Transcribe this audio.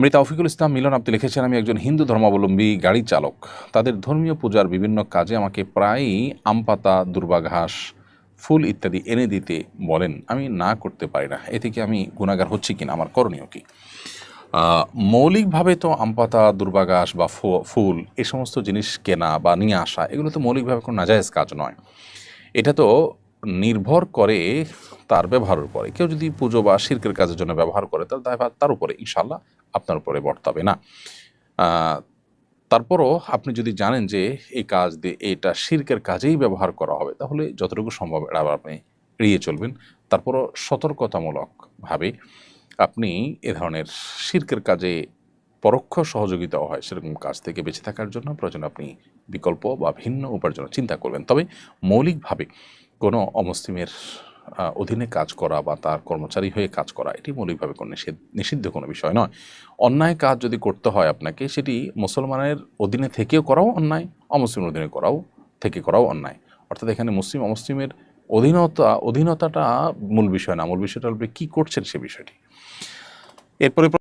মৃত তাওফিকুল ইসলাম মিলন আপনি লিখেছেন, আমি একজন হিন্দু ধর্মাবলম্বী গাড়ি চালক। তাদের ধর্মীয় পূজার বিভিন্ন কাজে আমাকে প্রায়ই আম পাতা, দুর্বা ঘাস, ফুল ইত্যাদি এনে দিতে বলেন। আমি না করতে পারি না। এ থেকে আমি গুনাহগার হচ্ছি কিনা, আমার করণীয় কি? মৌলিকভাবে তো আম পাতা, দুর্বা ঘাস বা ফুল এ সমস্ত জিনিস কেনা বা নিয়ে আসা, এগুলো তো মৌলিকভাবে কোনো নাজায়েজ কাজ নয়। এটা তো নির্ভর করে তার ব্যবহারের উপরে। কেউ যদি পুজো বা শিরকের কাজের জন্য ব্যবহার করে, তার দায়ভার তার উপরে, ইনশাআল্লাহ আপনার উপরে বর্তাবে না। আহ, তারপরও আপনি যদি জানেন যে এই কাজ দিয়ে এটা শিরকের কাজেই ব্যবহার করা হবে, তাহলে যতটুকু সম্ভব এটা আপনি এড়িয়ে চলবেন। তারপরও সতর্কতামূলকভাবে আপনি এ ধরনের শিরকের কাজে পরোক্ষ সহযোগিতাও হয় সেরকম কাজ থেকে বেঁচে থাকার জন্য প্রয়োজন আপনি বিকল্প বা ভিন্ন উপার্জনের চিন্তা করবেন। তবে মৌলিকভাবে কোনো অমুসলিমের অধীনে কাজ করা বা তার কর্মচারী হয়ে কাজ করা, এটি মৌলিকভাবে কোনো নিষিদ্ধ কোনো বিষয় নয়। অন্যায় কাজ যদি করতে হয় আপনাকে, সেটি মুসলমানের অধীনে থেকেও করাও অন্যায়, অমুসলিমের অধীনে করাও অন্যায়। অর্থাৎ এখানে মুসলিম অমুসলিমের অধীনতাটা মূল বিষয় না, মূল বিষয়টা আপনি কী করছেন সে বিষয়টি। এরপরে